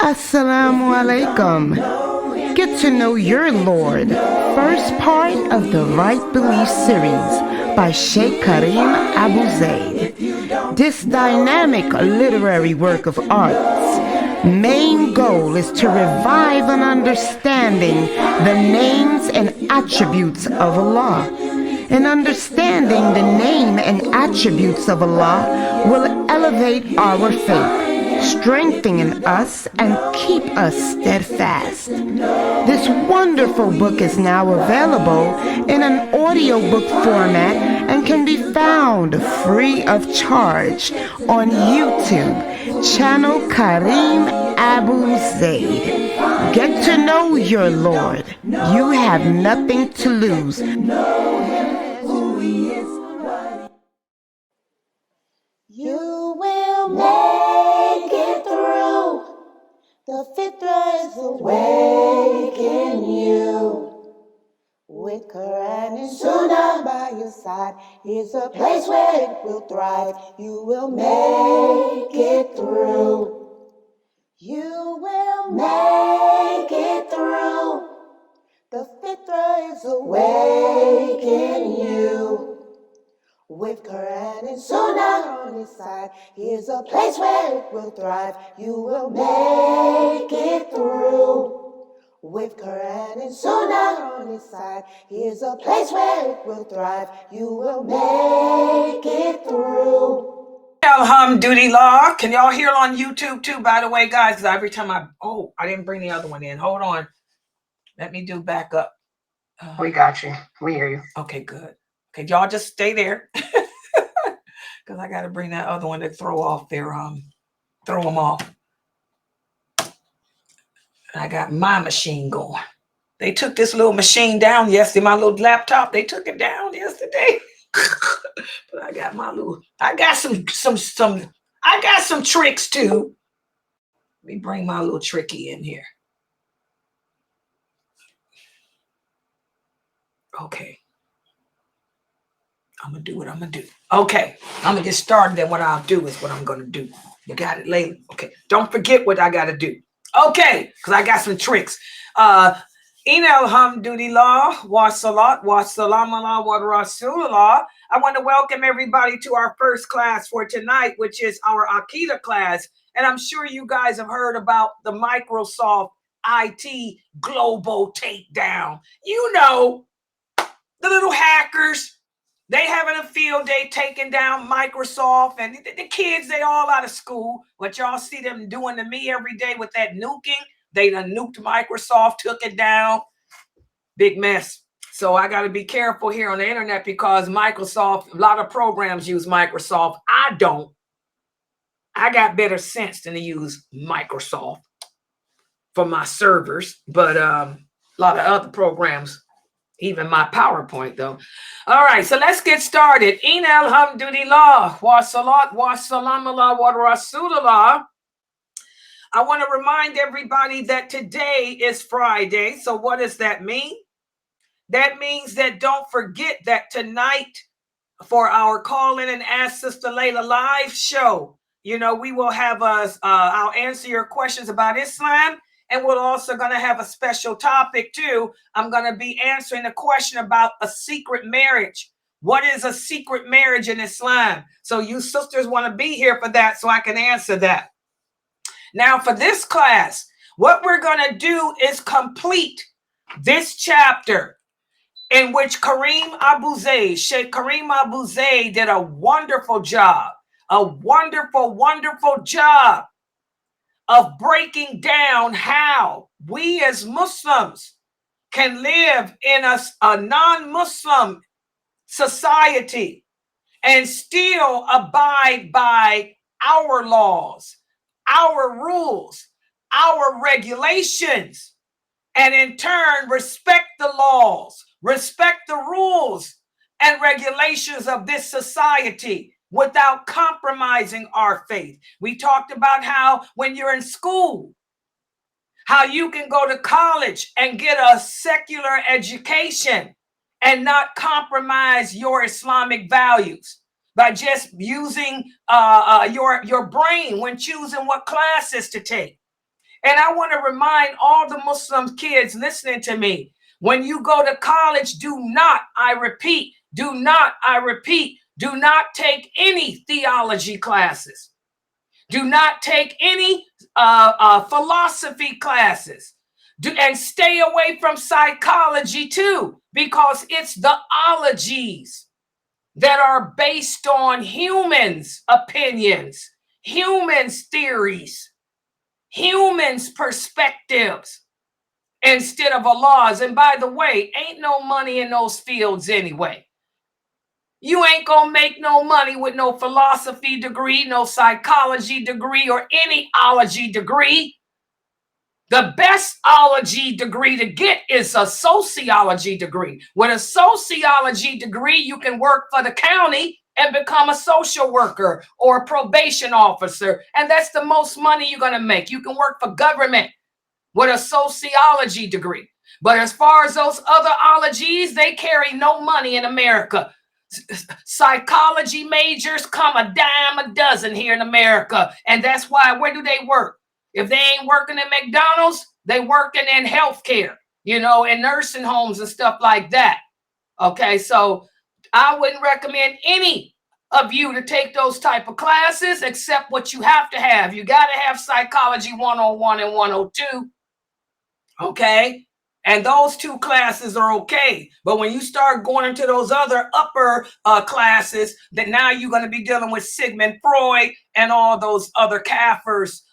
Assalamu alaikum. Get to know your Lord. First part of the Right Belief series by Sheikh Karim Abu Zaid. This dynamic literary work of art's main goal is to revive an understanding the names and attributes of Allah. And understanding the name and attributes of Allah will elevate our faith, strengthen us, and keep us steadfast. This wonderful book is now available in an audiobook format and can be found free of charge on YouTube, channel Karim Abu Zaid. Get to know your Lord. You have nothing to lose. You will make it through. The fitra is awake in you. With Quran and Sunnah by your side, here's a place where it will thrive. You will make it through. You will make it through. The fitra is awake in you. With Quran and Sunnah on his side, here's a place where it will thrive. You will make it through. With Quran and Sunnah on his side, here's a place where it will thrive. You will make it through. Alhamdulillah. Can y'all hear on YouTube too, by the way, guys? Because every time I didn't bring the other one in. Hold on. Let me do backup. We got you. We hear you. Okay, good. Okay, y'all just stay there. Because I got to bring that other one to throw off their, throw them off. I got my machine going. They took this little machine down yesterday, my little laptop. They took it down yesterday. But I got my little, I got some tricks too. Let me bring my little tricky in here. Okay. I'm going to do what I'm going to do. Okay. I'm going to get started. Then what I'll do is what I'm going to do. You got it, Layla? Okay. Don't forget what I got to do. Okay. Because I got some tricks. Alhamdulillah, wa salat, wa salam ala wa rasulullah. I want to welcome everybody to our first class for tonight, which is our Aqidah class. And I'm sure you guys have heard about the Microsoft IT global takedown. You know, the little hackers. They having a field day taking down Microsoft, and the kids, they all out of school. What y'all see them doing to me every day with that nuking, they done nuked Microsoft, took it down. Big mess. So I got to be careful here on the internet because Microsoft, a lot of programs use Microsoft. I don't. I got better sense than to use Microsoft for my servers, but a lot of other programs. Even my PowerPoint, though. All right, so let's get started. Alhamdulillah, wa salat, wa salam ala wa rasulullah. I want to remind everybody that today is Friday. So what does that mean? That means that don't forget that tonight for our Call In and Ask Sister Layla live show, you know, we will have I'll answer your questions about Islam. And we're also going to have a special topic, too. I'm going to be answering a question about a secret marriage. What is a secret marriage in Islam? So you sisters want to be here for that so I can answer that. Now, for this class, what we're going to do is complete this chapter in which Sheikh Karim Abu Zaid did a wonderful job, wonderful job of breaking down how we as Muslims can live in a non-Muslim society and still abide by our laws, our rules, our regulations, and in turn respect the laws, respect the rules and regulations of this society without compromising our faith. We talked about how when you're in school, how you can go to college and get a secular education and not compromise your Islamic values by just using your brain when choosing what classes to take. And I want to remind all the Muslim kids listening to me, when you go to college, do not, I repeat, do not take any theology classes. Do not take any philosophy classes. And stay away from psychology too, because it's the ologies that are based on humans' opinions, humans' theories, humans' perspectives, instead of Allah's. And by the way, ain't no money in those fields anyway. You ain't gonna make no money with no philosophy degree, no psychology degree, or any ology degree. The best ology degree to get is a sociology degree. With a sociology degree, you can work for the county and become a social worker or a probation officer. And that's the most money you're gonna make. You can work for government with a sociology degree. But as far as those other ologies, they carry no money in America. Psychology majors come a dime a dozen here in America. And that's why, where do they work? If they ain't working at McDonald's, they working in healthcare, you know, in nursing homes and stuff like that. Okay, so I wouldn't recommend any of you to take those type of classes, except what you have to have. You got to have Psychology 101 and 102. Okay. And those two classes are okay. But when you start going into those other upper classes, then now you're going to be dealing with Sigmund Freud and all those other Kaffir's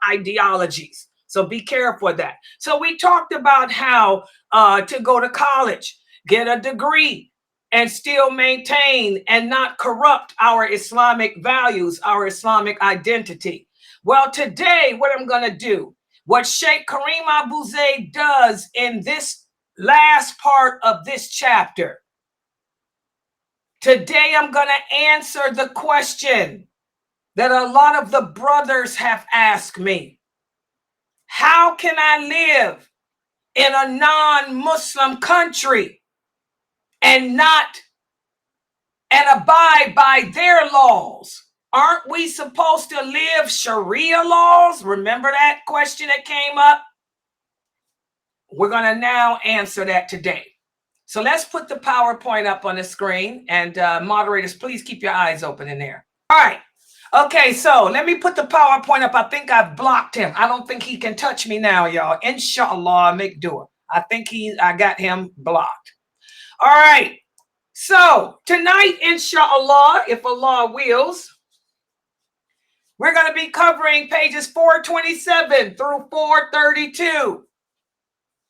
ideologies. So be careful of that. So we talked about how to go to college, get a degree, and still maintain and not corrupt our Islamic values, our Islamic identity. Well, today, what I'm going to do, what Sheikh Kareem Abu Zayd does in this last part of this chapter. Today, I'm going to answer the question that a lot of the brothers have asked me. How can I live in a non-Muslim country and abide by their laws? Aren't we supposed to live Sharia laws? Remember that question that came up? We're going to now answer that today. So let's put the PowerPoint up on the screen, and moderators, please keep your eyes open in there. All right. Okay, so let me put the PowerPoint up. I think I've blocked him. I don't think he can touch me now, y'all. Inshallah, make do. I think I got him blocked. All right. So tonight, inshallah, if Allah wills, we're going to be covering pages 427 through 432.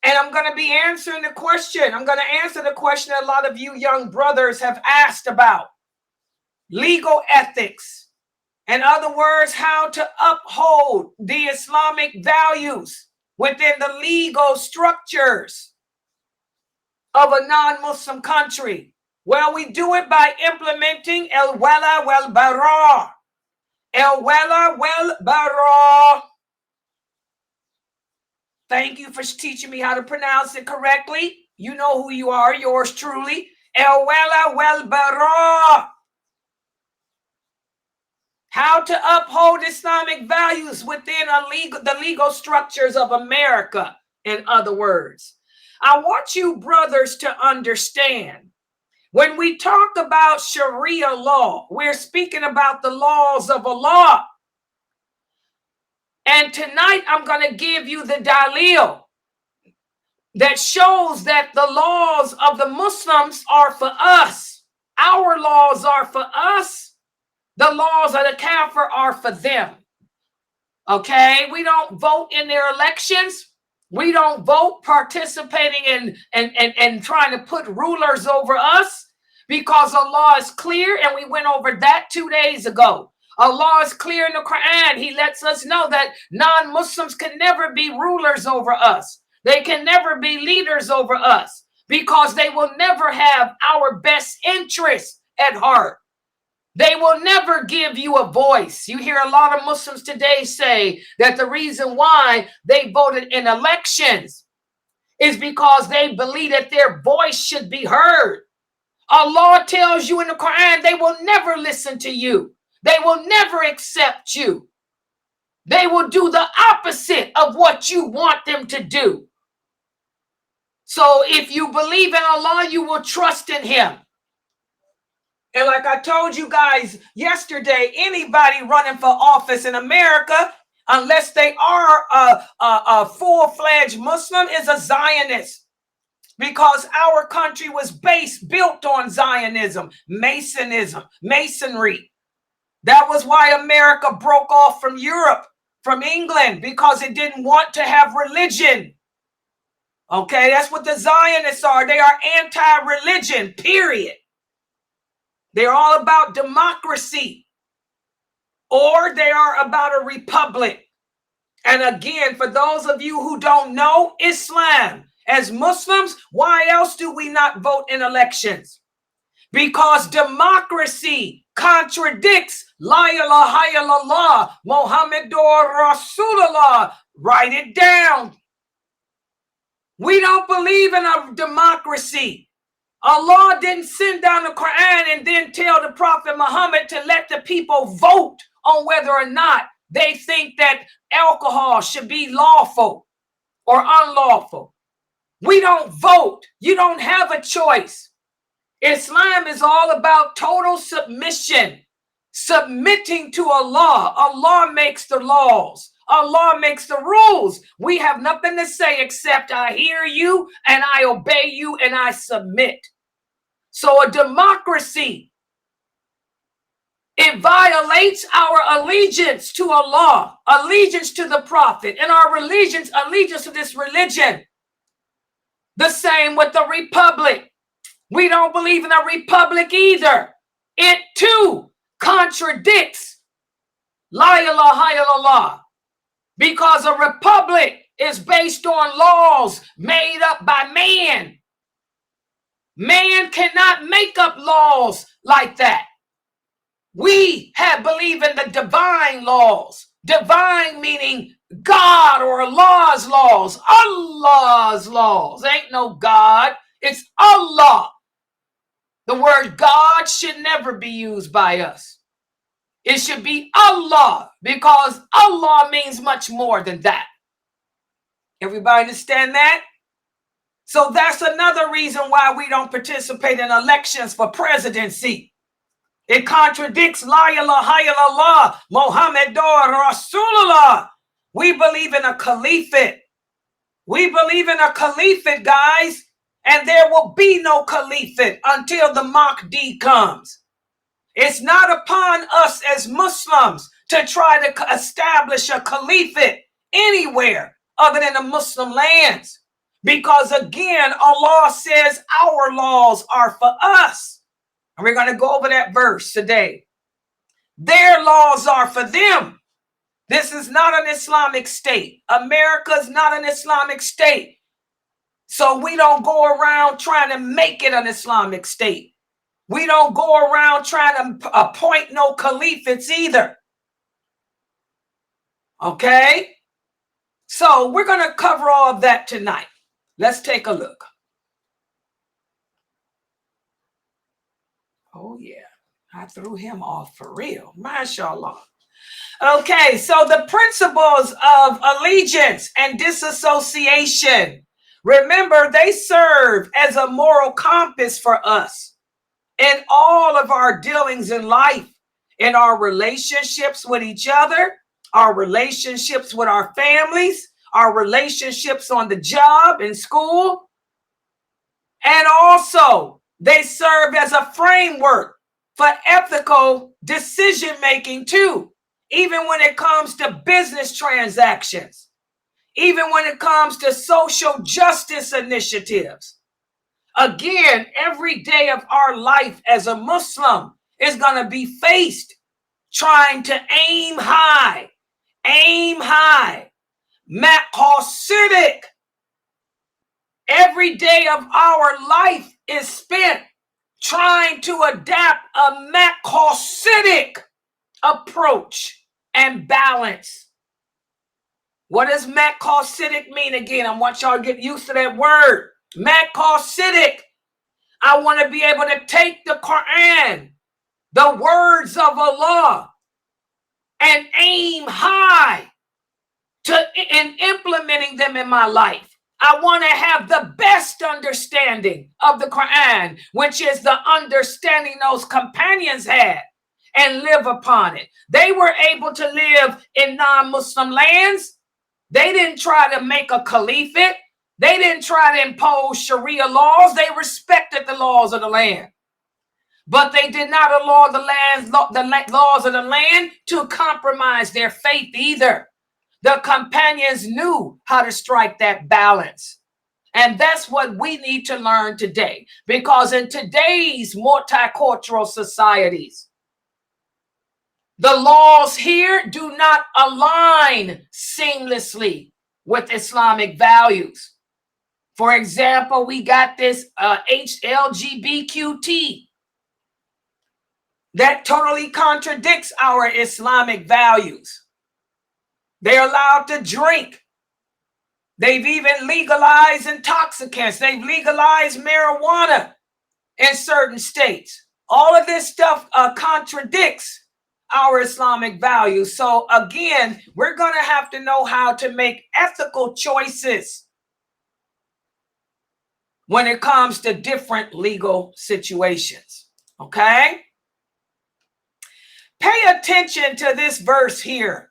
And I'm going to be answering the question. I'm going to answer the question a lot of you young brothers have asked about. Legal ethics. In other words, how to uphold the Islamic values within the legal structures of a non-Muslim country. Well, we do it by implementing Wala Wal Bara. Wala Wal Bara. Thank you for teaching me how to pronounce it correctly. You know who you are, yours truly. Wala Wal Bara. How to uphold Islamic values within the legal structures of America, in other words. I want you brothers to understand, when we talk about Sharia law, we're speaking about the laws of Allah. And tonight I'm going to give you the dalil that shows that the laws of the Muslims are for us. Our laws are for us. The laws of the Kafir are for them. Okay? We don't vote in their elections. We don't vote participating in trying to put rulers over us, because Allah is clear, and we went over that 2 days ago. Allah is clear in the Quran. He lets us know that non-Muslims can never be rulers over us. They can never be leaders over us, because they will never have our best interests at heart. They will never give you a voice. You hear a lot of Muslims today say that the reason why they voted in elections is because they believe that their voice should be heard. Allah tells you in the Quran, they will never listen to you. They will never accept you. They will do the opposite of of what you want them to do. So if you believe in Allah, you will trust in him. And like I told you guys yesterday, anybody running for office in America, unless they are a full-fledged Muslim, is a Zionist. Because our country was built on Zionism, masonry. That was why America broke off from Europe, from England, because it didn't want to have religion. Okay, that's what the Zionists are. They are anti-religion, period. They're all about democracy, or they are about a republic. And again, for those of you who don't know Islam, as Muslims, why else do we not vote in elections? Because democracy contradicts La ilaha illallah, Muhammadur Rasulullah. Write it down. We don't believe in a democracy. Allah didn't send down the Quran and then tell the Prophet Muhammad to let the people vote on whether or not they think that alcohol should be lawful or unlawful. We don't vote. You don't have a choice. Islam is all about total submission, submitting to Allah. Allah makes the laws. Allah makes the rules. We have nothing to say except I hear you and I obey you and I submit. So a democracy, it violates our allegiance to Allah, allegiance to the Prophet, and our allegiance to this religion. The same with the republic. We don't believe in a republic either. It too contradicts La ilaha illallah, because a republic is based on laws made up by man. Man cannot make up laws like that. We believe in the divine laws. Divine meaning God or Allah's laws. Allah's laws. Ain't no God. It's Allah. The word God should never be used by us. It should be Allah, because Allah means much more than that. Everybody understand that? So that's another reason why we don't participate in elections for presidency. It contradicts La ilaha illallah, Muhammadur Rasulullah. We believe in a caliphate. We believe in a caliphate, guys, and there will be no caliphate until the Mahdi comes. It's not upon us as Muslims to try to establish a caliphate anywhere other than the Muslim lands. Because again, Allah says our laws are for us. And we're going to go over that verse today. Their laws are for them. This is not an Islamic state. America is not an Islamic state. So we don't go around trying to make it an Islamic state. We don't go around trying to appoint no caliphates either. Okay? So we're going to cover all of that tonight. Let's take a look. Oh, yeah. I threw him off for real. MashaAllah. Okay, so the principles of allegiance and disassociation. Remember, they serve as a moral compass for us in all of our dealings in life, in our relationships with each other, our relationships with our families, our relationships on the job, in school. And also, they serve as a framework for ethical decision-making too, even when it comes to business transactions, even when it comes to social justice initiatives. Again, every day of our life as a Muslim is going to be faced trying to aim high, maqasidic. Every day of our life is spent trying to adapt a maqasidic approach and balance. What does maqasidic mean again? I want y'all to get used to that word. Maqasidic. I want to be able to take the Quran, the words of Allah, and aim high in implementing them in my life. I want to have the best understanding of the Quran, which is the understanding those companions had, and live upon it. They were able to live in non-Muslim lands. They didn't try to make a caliphate. They didn't try to impose Sharia laws. They respected the laws of the land. But they did not allow the laws of the land to compromise their faith either. The companions knew how to strike that balance. And that's what we need to learn today. Because in today's multicultural societies, the laws here do not align seamlessly with Islamic values. For example, we got this LGBTQT that totally contradicts our Islamic values. They're allowed to drink. They've even legalized intoxicants. They've legalized marijuana in certain states. All of this stuff contradicts our Islamic values. So again, we're going to have to know how to make ethical choices when it comes to different legal situations. Okay? Pay attention to this verse here.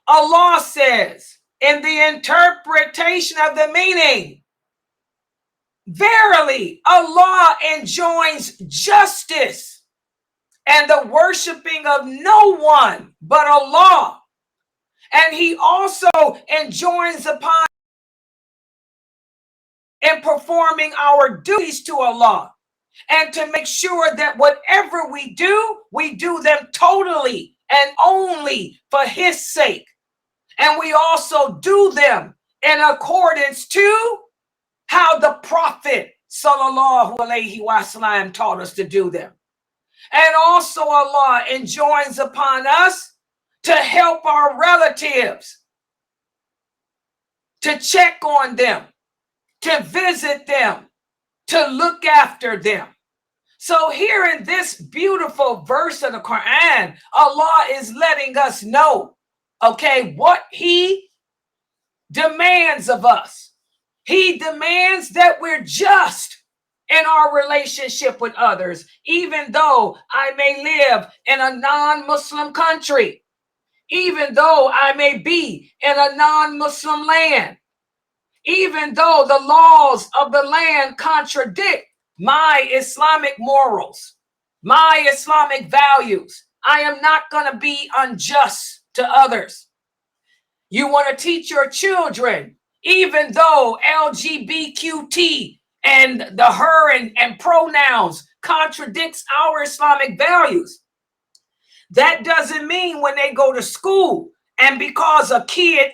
Allah says in the interpretation of the meaning, verily, Allah enjoins justice and the worshiping of no one but Allah. And he also enjoins upon in performing our duties to Allah, and to make sure that whatever we do them totally and only for his sake. And we also do them in accordance to how the Prophet sallallahu alaihi wasallam taught us to do them. And also Allah enjoins upon us to help our relatives, to check on them, to visit them, to look after them. So here in this beautiful verse of the Quran, Allah is letting us know, okay, what he demands of us. He demands that we're just in our relationship with others, even though I may live in a non-Muslim country, even though I may be in a non-Muslim land, even though the laws of the land contradict my Islamic morals, my Islamic values. I am not going to be unjust to others. You want to teach your children, even though LGBTQT and the her and pronouns contradicts our Islamic values. That doesn't mean when they go to school, and because a kid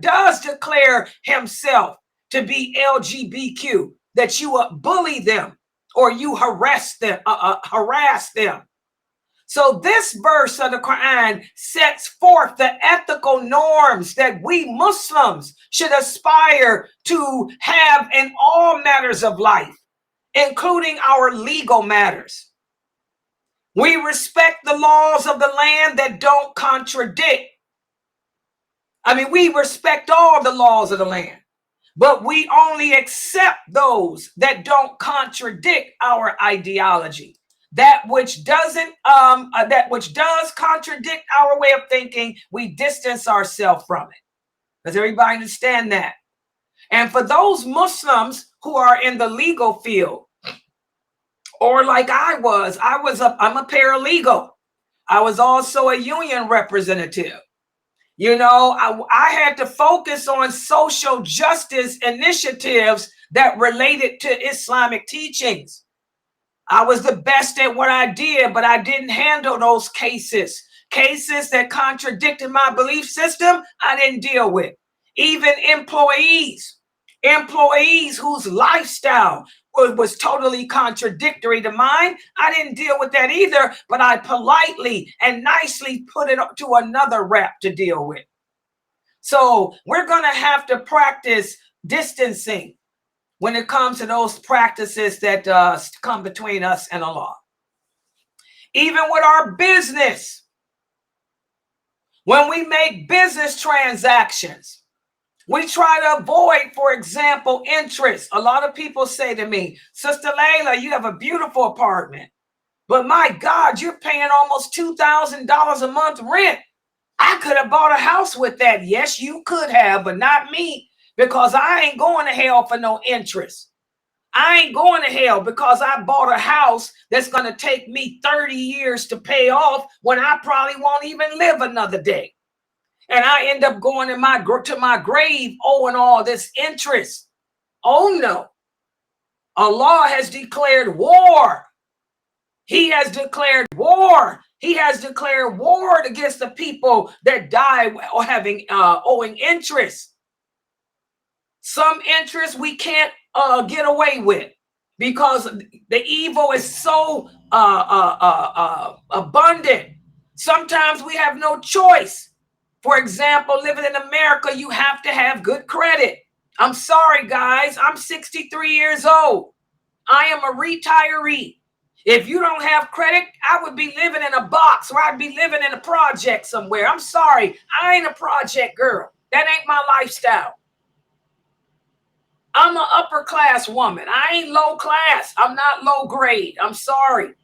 does declare himself to be LGBTQ, that you bully them or you harass them. So this verse of the Quran sets forth the ethical norms that we Muslims should aspire to have in all matters of life, including our legal matters. We respect the laws of the land that don't contradict. We respect all the laws of the land, but we only accept those that don't contradict our ideology. That which does contradict our way of thinking, we distance ourselves from it. Does everybody understand that? And for those Muslims who are in the legal field, or like I'm a paralegal. I was also a union representative. I had to focus on social justice initiatives that related to Islamic teachings. I was the best at what I did, but I didn't handle those cases. Cases that contradicted my belief system, I didn't deal with. Even employees whose lifestyle was totally contradictory to mine, I didn't deal with that either, but I politely and nicely put it to another rep to deal with. So we're going to have to practice distancing when it comes to those practices that come between us and Allah. Even with our business, When we make business transactions, we try to avoid, for example, interest. A lot of people say to me, Sister Layla, you have a beautiful apartment, but my God, you're paying almost $2,000 a month rent. I could have bought a house with that. Yes, you could have, but not me, because I ain't going to hell for no interest. I ain't going to hell because I bought a house that's going to take me 30 years to pay off when I probably won't even live another day. And I end up going to my grave owing all this interest. Oh no. Allah has declared war. He has declared war. He has declared war against the people that die or having owing interest. Some interest we can't get away with because the evil is so abundant. Sometimes we have no choice. For example, living in America, you have to have good credit. I'm sorry, guys. I'm 63 years old. I am a retiree. If you don't have credit, I would be living in a box or I'd be living in a project somewhere. I'm sorry. I ain't a project girl. That ain't my lifestyle. I'm an upper class woman. I ain't low class. I'm not low grade. I'm sorry.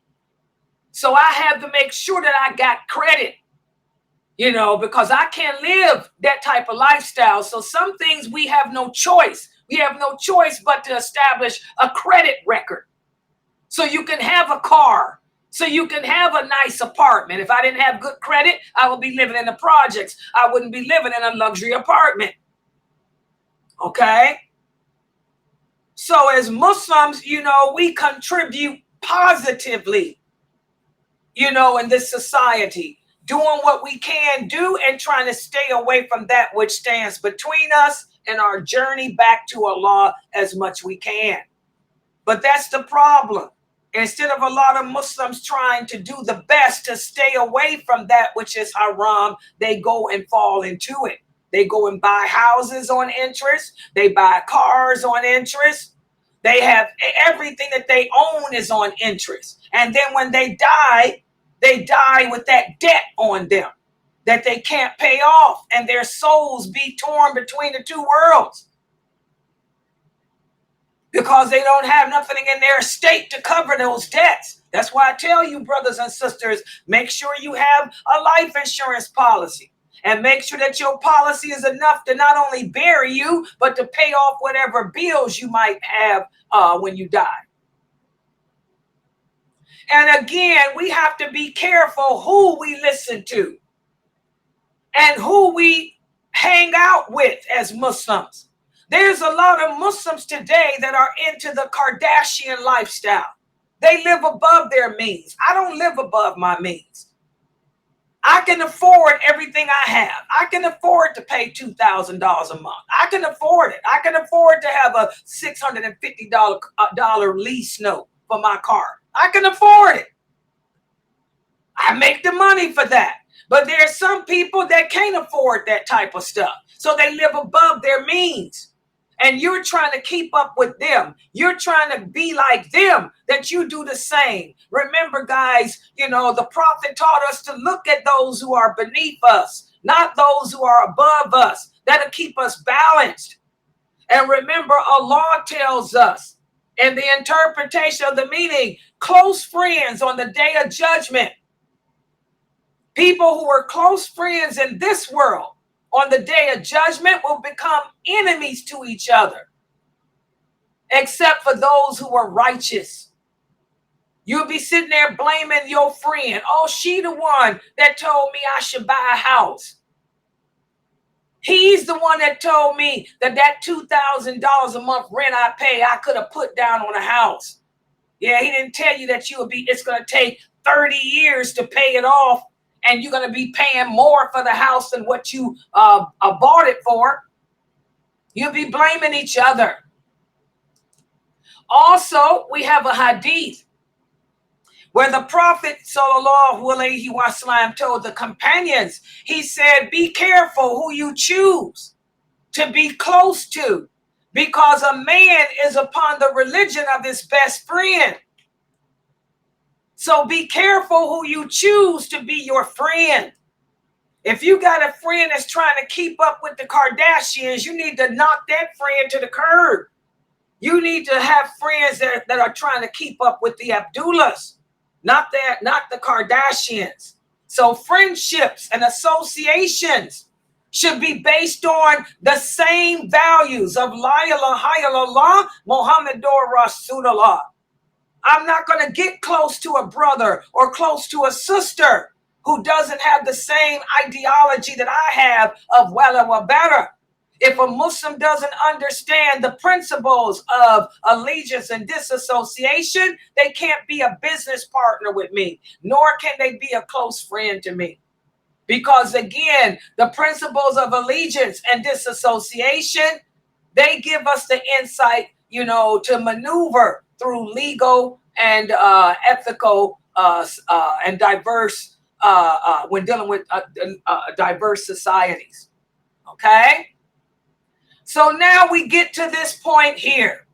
So I have to make sure that I got credit. Because I can't live that type of lifestyle. So some things we have no choice. We have no choice but to establish a credit record. So you can have a car. So you can have a nice apartment. If I didn't have good credit, I would be living in the projects. I wouldn't be living in a luxury apartment. Okay? So as Muslims, we contribute positively, in this society. Doing what we can do and trying to stay away from that which stands between us and our journey back to Allah as much we can. But that's the problem. Instead of a lot of Muslims trying to do the best to stay away from that which is haram, they go and fall into it. They go and buy houses on interest. They buy cars on interest. They have everything that they own is on interest. And then when they die with that debt on them that they can't pay off, and their souls be torn between the two worlds because they don't have nothing in their estate to cover those debts. That's why I tell you, brothers and sisters, make sure you have a life insurance policy and make sure that your policy is enough to not only bury you, but to pay off whatever bills you might have when you die. And again, we have to be careful who we listen to and who we hang out with as Muslims. There's a lot of Muslims today that are into the Kardashian lifestyle. They live above their means. I don't live above my means. I can afford everything I have. I can afford to pay $2,000 a month. I can afford it. I can afford to have a $650 lease note for my car. I can afford it. I make the money for that. But there are some people that can't afford that type of stuff. So they live above their means. And you're trying to keep up with them. You're trying to be like them, that you do the same. Remember, guys, the Prophet taught us to look at those who are beneath us, not those who are above us. That'll keep us balanced. And remember, Allah tells us in the interpretation of the meaning, close friends on the day of judgment. People who were close friends in this world on the day of judgment will become enemies to each other, except for those who are righteous. You'll be sitting there blaming your friend. Oh, she the one that told me I should buy a house. He's the one that told me that $2,000 a month rent I pay, I could have put down on a house. Yeah, he didn't tell you that it's going to take 30 years to pay it off. And you're going to be paying more for the house than what you bought it for. You'll be blaming each other. Also, we have a hadith where the Prophet ﷺ told the companions, he said, be careful who you choose to be close to, because a man is upon the religion of his best friend. So be careful who you choose to be your friend. If you got a friend that's trying to keep up with the Kardashians, you need to knock that friend to the curb. You need to have friends that are trying to keep up with the Abdullahs, not the Kardashians. So friendships and associations should be based on the same values of La ilaha illallah Muhammadur Rasulullah. I'm not going to get close to a brother or close to a sister who doesn't have the same ideology that I have of Wala Wal Bara. If a Muslim doesn't understand the principles of allegiance and disassociation, they can't be a business partner with me, nor can they be a close friend to me. Because again, the principles of allegiance and disassociation, they give us the insight, to maneuver through legal and ethical and diverse when dealing with diverse societies. Okay? So now we get to this point here.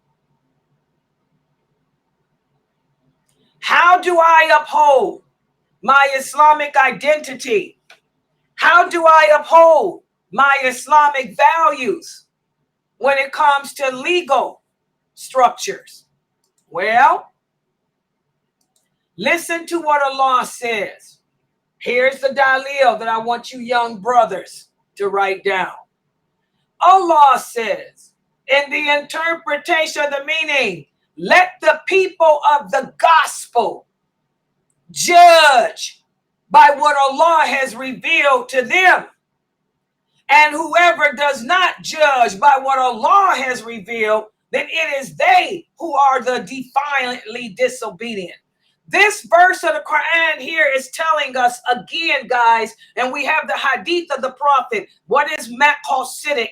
How do I uphold my Islamic identity? How do I uphold my Islamic values when it comes to legal structures? Well, listen to what Allah says. Here's the dalil that I want you young brothers to write down. Allah says, in the interpretation of the meaning, let the people of the gospel judge by what Allah has revealed to them. And whoever does not judge by what Allah has revealed, then it is they who are the defiantly disobedient. This verse of the Quran here is telling us again, guys, and we have the hadith of the Prophet. What is maqasidic?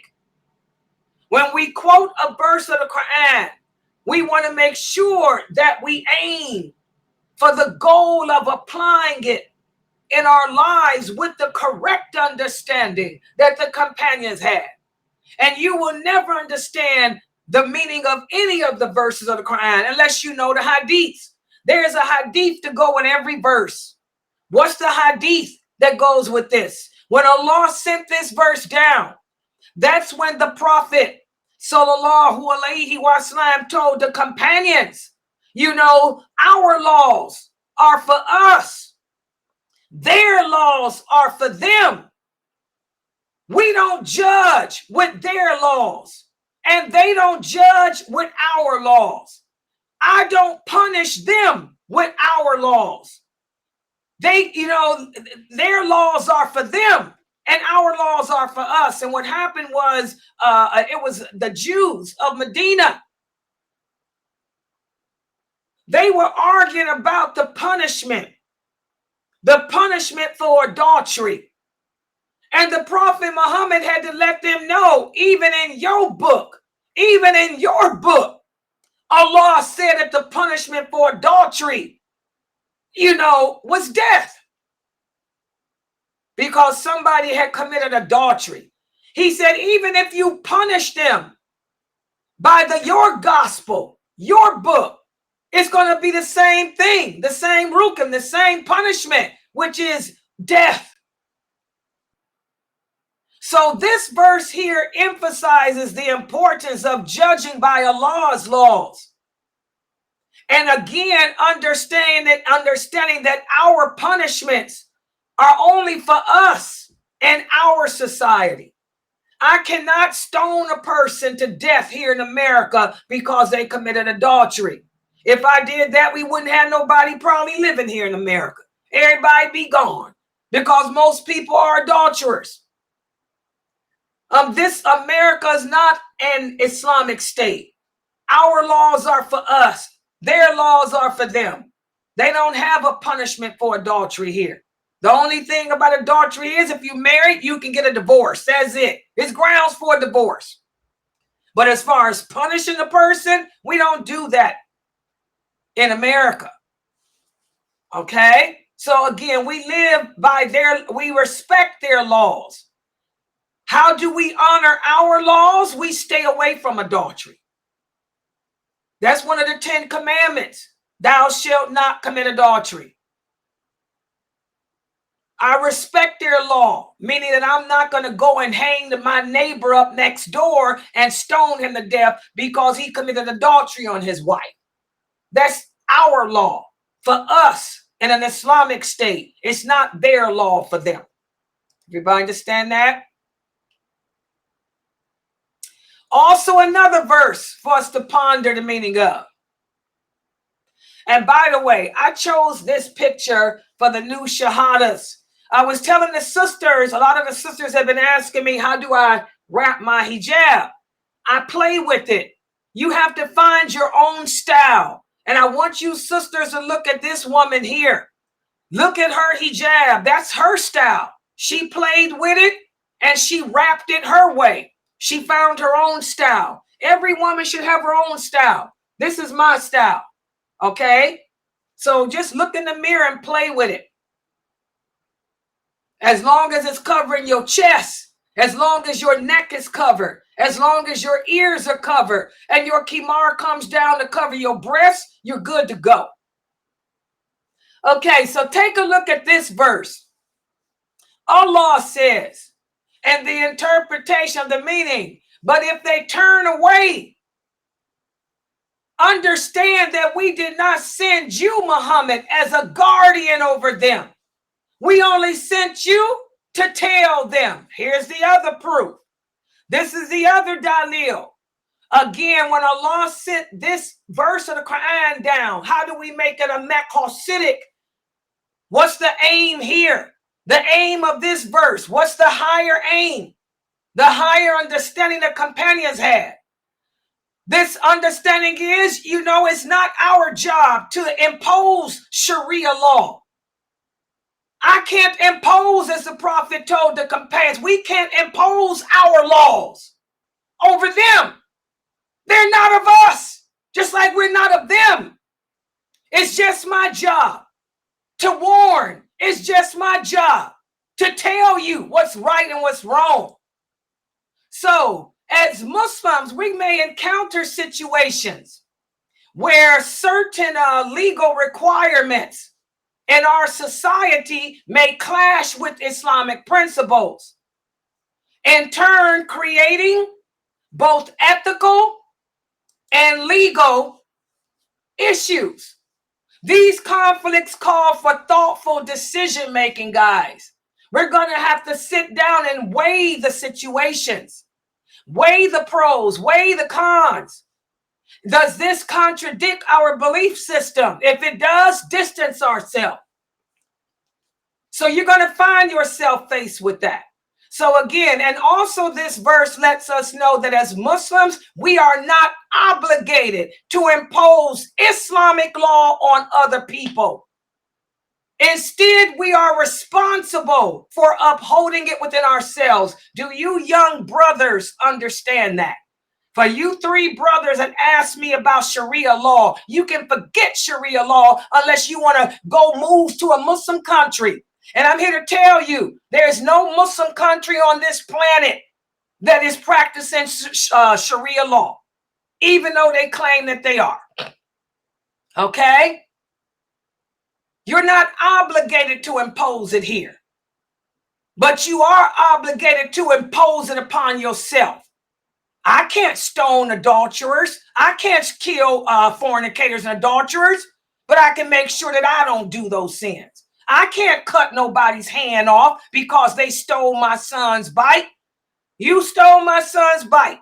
When we quote a verse of the Quran, we want to make sure that we aim for the goal of applying it in our lives with the correct understanding that the companions had. And you will never understand the meaning of any of the verses of the Quran unless you know the hadiths. There is a hadith to go in every verse. What's the hadith that goes with this? When Allah sent this verse down, that's when the Prophet sallallahu alaihi wasallam told the companions, our laws are for us. Their laws are for them. We don't judge with their laws, and they don't judge with our laws. I don't punish them with our laws. They, their laws are for them, and our laws are for us. And what happened was, it was the Jews of Medina. They were arguing about the punishment for adultery. And the Prophet Muhammad had to let them know, even in your book, Allah said that the punishment for adultery, was death. Because somebody had committed adultery. He said, even if you punish them by your gospel, your book, it's going to be the same thing, the same rukum, the same punishment, which is death. So this verse here emphasizes the importance of judging by Allah's laws. And again, understanding that our punishments are only for us and our society. I cannot stone a person to death here in America because they committed adultery. If I did that, we wouldn't have nobody probably living here in America. Everybody be gone because most people are adulterers. This America is not an Islamic state. Our laws are for us. Their laws are for them. They don't have a punishment for adultery here. The only thing about adultery is if you're married, you can get a divorce. That's it. It's grounds for divorce. But as far as punishing a person, we don't do that in America. Okay? So again, we respect their laws. How do we honor our laws? We stay away from adultery. That's one of the 10 commandments. Thou shalt not commit adultery. I respect their law, meaning that I'm not going to go and hang my neighbor up next door and stone him to death because he committed adultery on his wife. That's our law for us in an Islamic state. It's not their law for them. Everybody understand that? Also another verse for us to ponder the meaning of. And by the way, I chose this picture for the new shahadas. I was telling the sisters, a lot of the sisters have been asking me, how do I wrap my hijab? I play with it. You have to find your own style. And I want you sisters to look at this woman here. Look at her hijab. That's her style. She played with it and she wrapped it her way. She found her own style. Every woman should have her own style. This is my style. Okay? So just look in the mirror and play with it. As long as it's covering your chest, as long as your neck is covered, as long as your ears are covered, and your kimar comes down to cover your breasts, you're good to go. Okay, so take a look at this verse. Allah says, and the interpretation of the meaning, but if they turn away, understand that we did not send you, Muhammad, as a guardian over them. We only sent you to tell them. Here's the other proof. This is the other dalil. Again, when Allah sent this verse of the Quran down, how do we make it a maqasidic? What's the aim here? The aim of this verse. What's the higher aim? The higher understanding the companions had. This understanding is, it's not our job to impose Sharia law. I can't impose, as the Prophet told the companions, we can't impose our laws over them. They're not of us, just like we're not of them. It's just my job to warn. It's just my job to tell you what's right and what's wrong. So, as Muslims, we may encounter situations where certain legal requirements in our society may clash with Islamic principles, in turn creating both ethical and legal issues. These conflicts call for thoughtful decision making, guys. We're going to have to sit down and weigh the situations, weigh the pros, weigh the cons. Does this contradict our belief system? If it does, distance ourselves. So you're going to find yourself faced with that. So again, and also this verse lets us know that as Muslims, we are not obligated to impose Islamic law on other people. Instead, we are responsible for upholding it within ourselves. Do you young brothers understand that? For you three brothers that asked me about Sharia law, you can forget Sharia law unless you want to go move to a Muslim country. And I'm here to tell you, there's no Muslim country on this planet that is practicing Sharia law, even though they claim that they are. Okay? You're not obligated to impose it here, but you are obligated to impose it upon yourself. I can't stone adulterers. I can't kill fornicators and adulterers, but I can make sure that I don't do those sins. I can't cut nobody's hand off because they stole my son's bike. You stole my son's bike.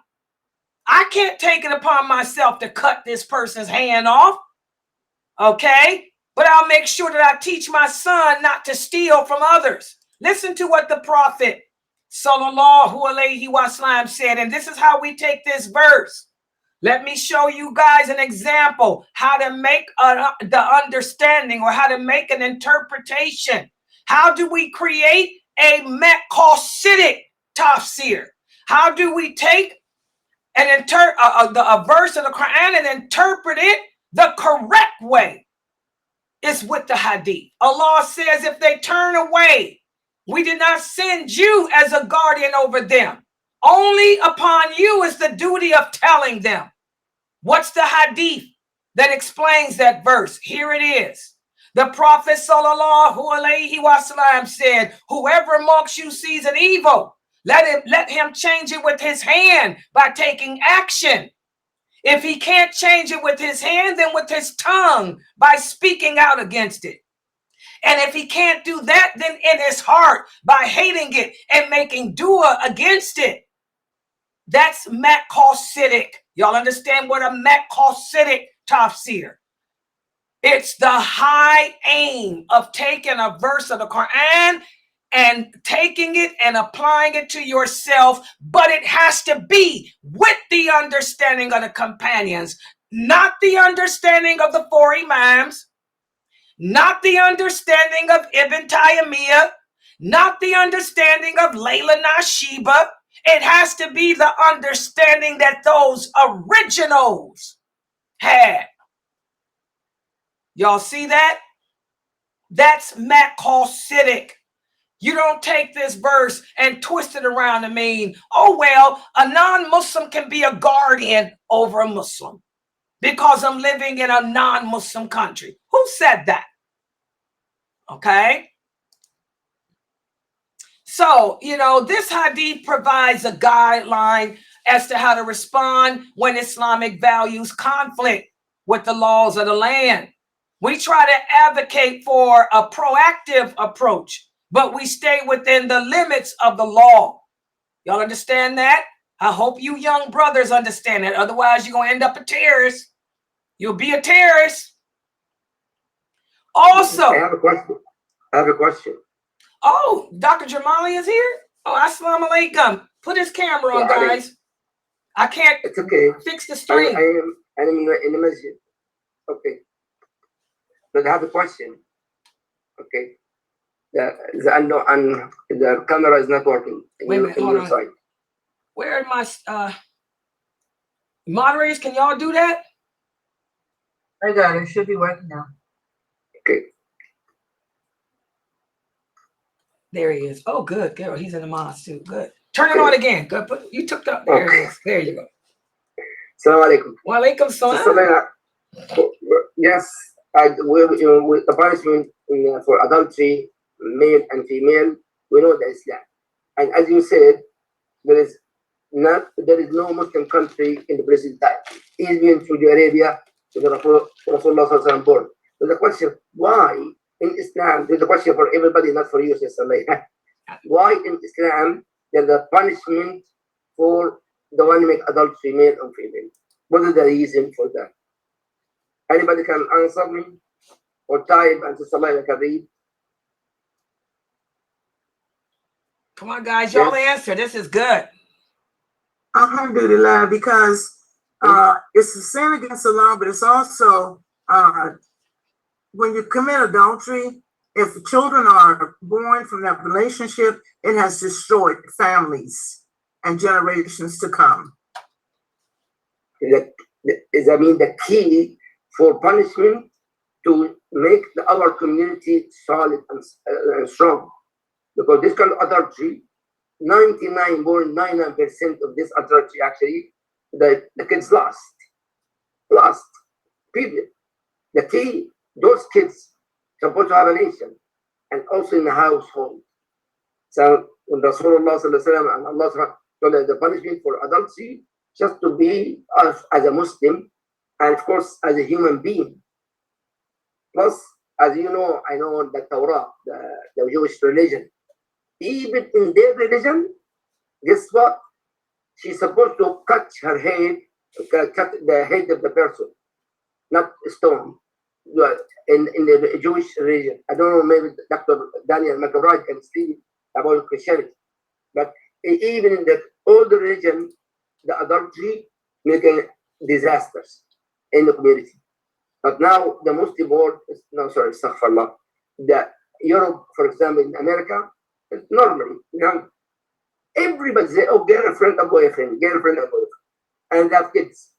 I can't take it upon myself to cut this person's hand off. Okay? But I'll make sure that I teach my son not to steal from others. Listen to what the Prophet Sallallahu Alaihi Wasallam said, and this is how we take this verse. Let me show you guys an example how to make the understanding or how to make an interpretation. How do we create a maqasidic tafsir? How do we take a verse of the Quran and interpret it the correct way? It's with the hadith. Allah says if they turn away, we did not send you as a guardian over them. Only upon you is the duty of telling them. What's the hadith that explains that verse? Here it is. The Prophet sallallahu alaihi wasallam said, whoever amongst you sees an evil, let him change it with his hand by taking action. If he can't change it with his hand, then with his tongue by speaking out against it. And if he can't do that, then in his heart by hating it and making dua against it. That's maqasidic. Y'all understand what a maqasidic tafsir? It's the high aim of taking a verse of the Quran and taking it and applying it to yourself, but it has to be with the understanding of the companions, not the understanding of the four imams, not the understanding of Ibn Taymiyyah, not the understanding of lailanasheeba. It has to be the understanding that those originals had. Y'all see that? That's maqasidic. You don't take this verse and twist it around to mean, oh, well, a non-Muslim can be a guardian over a Muslim because I'm living in a non-Muslim country. Who said that? Okay. So, this hadith provides a guideline as to how to respond when Islamic values conflict with the laws of the land. We try to advocate for a proactive approach, but we stay within the limits of the law. Y'all understand that? I hope you young brothers understand that. Otherwise, you're going to end up a terrorist. You'll be a terrorist. Also, I have a question. Oh, Dr. Jamali is here? Oh, assalamu alaikum. Put his camera on, guys. I can't It's okay. fix the stream. I am in the masjid. Okay. But I have a question. Okay. The camera is not working. Wait a minute, hold on. Side. Where are my moderators? Can y'all do that? I got it. It should be working now. Okay. There he is. Oh, good. Girl, he's in the mosque too. Good. Turn it on again. Good. You took the. There it is. There you go. Assalamu alaikum. Wa alaikum salam. Yes, the punishment for adultery, male and female, we know the Islam. And as you said, there is no Muslim country in the present time, even Saudi Arabia, the Rasulullah born. So the question, why in Islam, there's a question for everybody, not for you, Sister Layla. Why in Islam there's a punishment for the one who make adultery, male or female? What is the reason for that? Anybody can answer me or type and Sister Layla can read? Come on, guys, y'all answer. This is good. Alhamdulillah, because it's a sin against the law, but it's also when you commit adultery, if children are born from that relationship, it has destroyed families and generations to come. Is I mean the key for punishment to make our community solid and strong, because this kind of adultery, 99.99% of this adultery actually the kids lost. Period. The key, those kids supposed to have a nation and also in the household. So when Rasulullah and Allah told us the punishment for adultery just to be us as a Muslim and of course as a human being. Plus, as you know, I know the Torah, the Jewish religion, even in their religion, guess what? She's supposed to cut her head, cut the head of the person, not stone. In the Jewish religion, I don't know, maybe Dr. Daniel McBride can speak about Christianity, but even in the old religion, the adultery making disasters in the community. But now the Muslim world is astaghfirullah. The Europe, for example, in America, it's normally, everybody say, oh, girlfriend or boyfriend, and they have kids.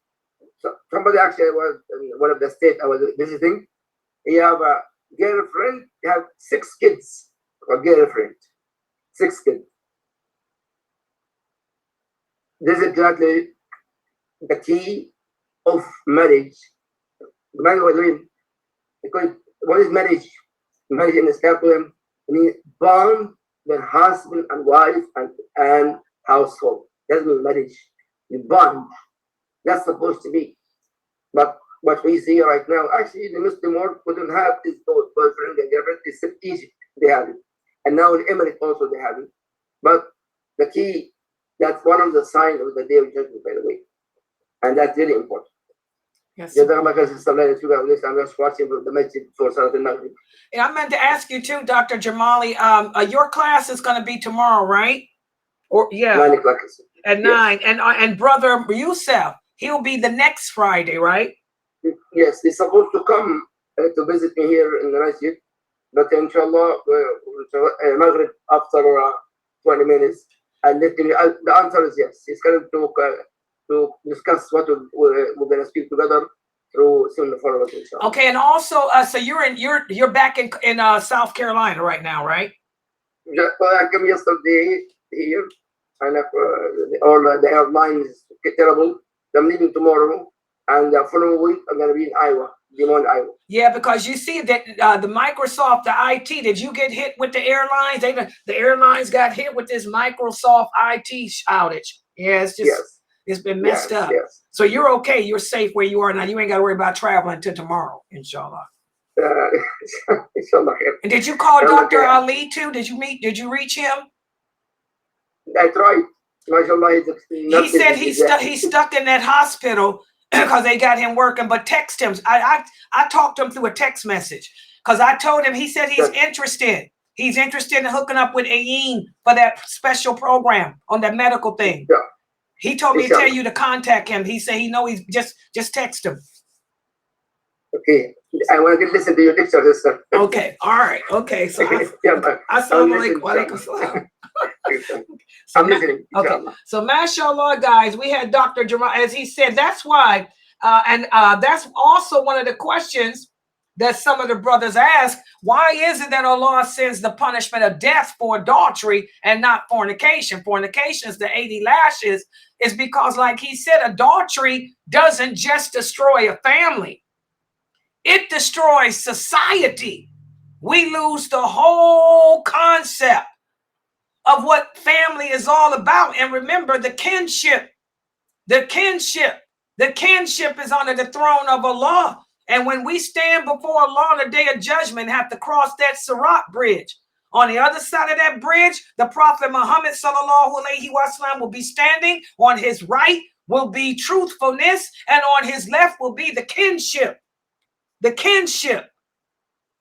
So somebody actually was in one of the states I was visiting. You have a girlfriend, you have 6 kids, or girlfriend, 6 kids. This is exactly the key of marriage. The man was doing, because what is marriage? Marriage in Islam means bond between husband and wife and household. That's mean marriage. You bond. That's supposed to be. But what we see right now, actually, the Muslim world wouldn't have this boyfriend and girlfriend. It's in Egypt, they have it. And now in Emirates also they have it. But the key, that's one of the signs of the day of judgment, by the way. And that's really important. Yes. I'm just watching the masjid for Salat al-Maghrib. Yeah, I meant to ask you too, Dr. Jamali. Your class is going to be tomorrow, right? Or 9 o'clock. At 9. And Brother Youssef, he'll be the next Friday, right? Yes, he's supposed to come to visit me here in the masjid, but inshallah, Maghrib after 20 minutes. And the answer is yes. He's coming to discuss what we're going to speak together through Sunnahfollowers. Okay, and also, so you're back in South Carolina right now, right? Yeah, I came yesterday here, and all the airline is terrible. I'm leaving tomorrow, and the following week I'm going to be in Iowa, Des Moines, Iowa. Yeah, because you see that the Microsoft, the IT, did you get hit with the airlines? The airlines got hit with this Microsoft IT outage. Yeah, it's just it's been messed up. Yes. So you're okay. You're safe where you are now. You ain't got to worry about traveling until tomorrow, inshallah. Inshallah. And did you call Dr. Ali too? Did you reach him? I tried. He said he's stuck in that hospital because they got him working, but text him. I talked to him through a text message because I told him, he said he's interested. He's interested in hooking up with Ayin for that special program on that medical thing. Yeah. He told me to tell you to contact him. He said he know he's just text him. Okay. I want to listen to your lecture, sister. Okay. All right. Okay. So assalamu alaikum. I'm listening. Okay. So mashallah, guys, we had Dr. Jamal, as he said, that's why, that's also one of the questions that some of the brothers ask. Why is it that Allah sends the punishment of death for adultery and not fornication? Fornication is the 80 lashes. Is because, like he said, adultery doesn't just destroy a family. It destroys society. We lose the whole concept of what family is all about. And remember, the kinship is under the throne of Allah. And when we stand before Allah on the day of judgment, have to cross that Sirat bridge. On the other side of that bridge, the Prophet Muhammad sallallahu alaihi wasallam will be standing. On his right will be truthfulness, and on his left will be the kinship. The kinship.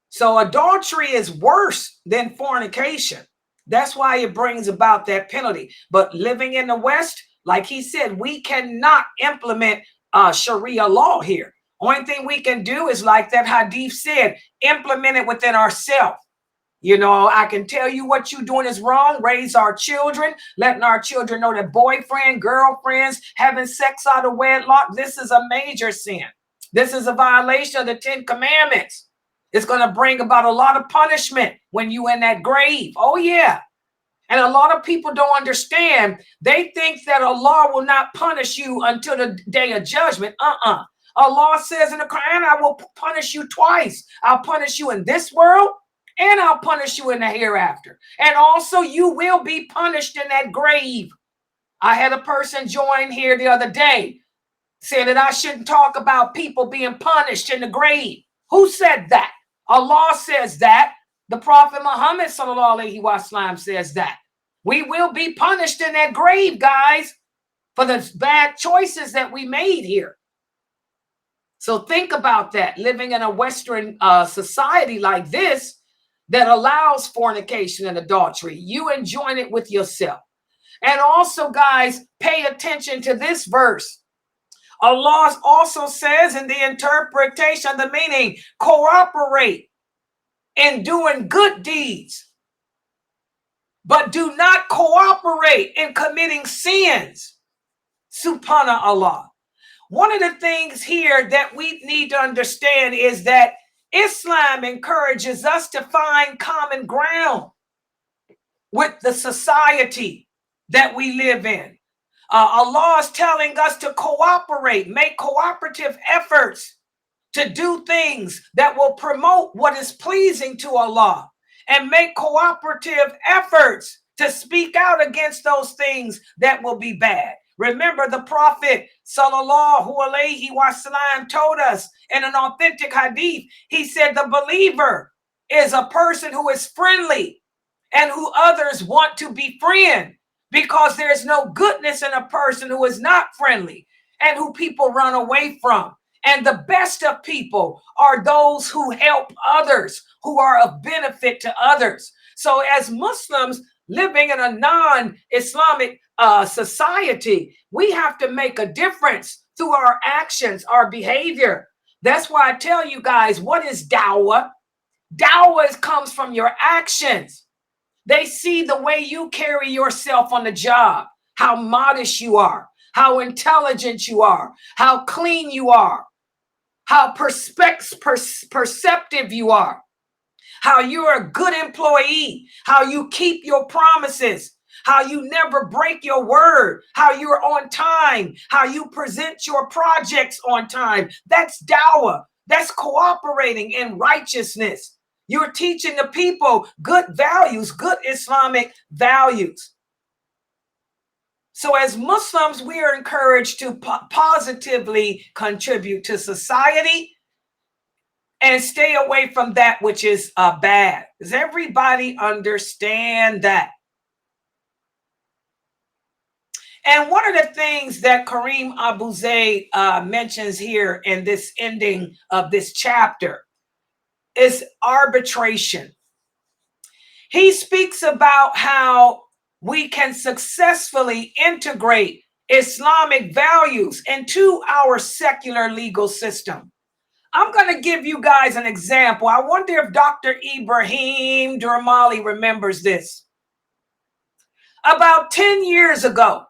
So adultery is worse than fornication. That's why it brings about that penalty. But living in the West, like he said, we cannot implement Sharia law here. Only thing we can do is, like that hadith said, implement it within ourselves. You know, I can tell you what you're doing is wrong. Raise our children, letting our children know that boyfriend, girlfriends, having sex out of wedlock, this is a major sin. This is a violation of the 10 Commandments. It's going to bring about a lot of punishment when you in that grave. Oh, yeah. And a lot of people don't understand. They think that Allah will not punish you until the day of judgment. Allah says in the Quran, I will punish you twice. I'll punish you in this world, and I'll punish you in the hereafter. And also you will be punished in that grave. I had a person join here the other day, said that I shouldn't talk about people being punished in the grave. Who said that? Allah says that. The Prophet Muhammad sallallahu alaihi wasallam says that. We will be punished in that grave, guys, for the bad choices that we made here. So think about that. Living in a Western society like this that allows fornication and adultery, you enjoying it with yourself. And also, guys, pay attention to this verse. Allah also says in the interpretation of the meaning, cooperate in doing good deeds, but do not cooperate in committing sins. Subhanallah. One of the things here that we need to understand is that Islam encourages us to find common ground with the society that we live in. Allah is telling us to cooperate, make cooperative efforts to do things that will promote what is pleasing to Allah and make cooperative efforts to speak out against those things that will be bad. Remember, the Prophet sallallahu alaihi wasallam told us in an authentic hadith, he said the believer is a person who is friendly and who others want to befriend, because there's no goodness in a person who is not friendly and who people run away from. And the best of people are those who help others, who are of benefit to others. So as Muslims living in a non-Islamic society, we have to make a difference through our actions, our behavior. That's why I tell you guys, what is dawah? Dawah comes from your actions. They see the way you carry yourself on the job, how modest you are, how intelligent you are, how clean you are, how perceptive you are, how you're a good employee, how you keep your promises, how you never break your word, how you're on time, how you present your projects on time. That's dawah. That's cooperating in righteousness. You're teaching the people good values, good Islamic values. So as Muslims, we are encouraged to positively contribute to society and stay away from that which is bad. Does everybody understand that? And one of the things that Kareem Abu Zayd mentions here in this ending of this chapter is arbitration. He speaks about how we can successfully integrate Islamic values into our secular legal system. I'm going to give you guys an example. I wonder if Dr. Ibrahim Durmali remembers this. About 10 years ago,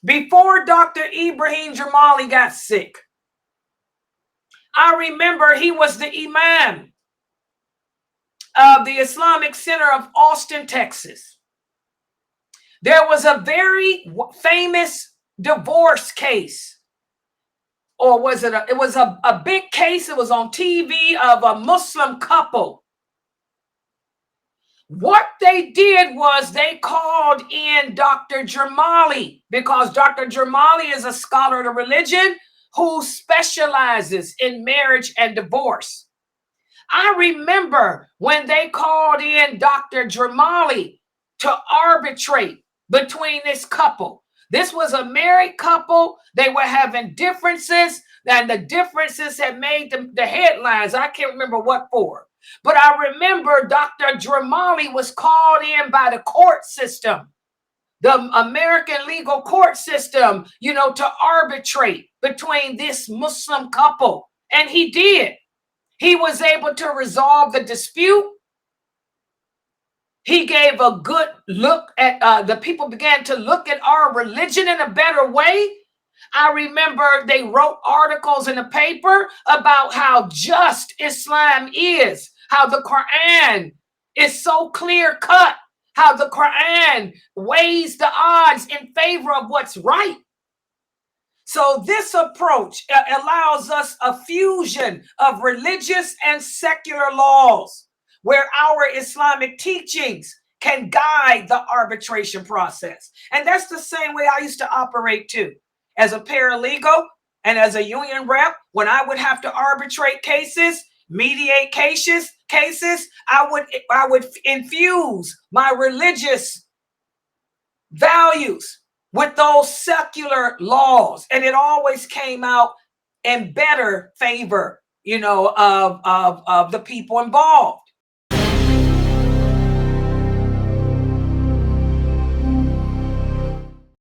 before Dr. Ibrahim Durmali got sick, I remember he was the imam of the Islamic Center of Austin, Texas. There was a very famous divorce case. Or was it? It was a big case. It was on TV of a Muslim couple. What they did was they called in Dr. Durmali, because Dr. Durmali is a scholar of the religion who specializes in marriage and divorce. I remember when they called in Dr. Durmali to arbitrate between this couple. This was a married couple. They were having differences, and the differences had made the headlines. I can't remember what for. But I remember Dr. Durmali was called in by the court system, the American legal court system, to arbitrate between this Muslim couple. And he did. He was able to resolve the dispute. He gave a good look at, the people began to look at our religion in a better way. I remember they wrote articles in the paper about how just Islam is, how the Quran is so clear cut, how the Quran weighs the odds in favor of what's right. So this approach allows us a fusion of religious and secular laws, where our Islamic teachings can guide the arbitration process. And that's the same way I used to operate too. As a paralegal and as a union rep, when I would have to arbitrate cases, mediate cases, I would infuse my religious values with those secular laws. And it always came out in better favor, of the people involved.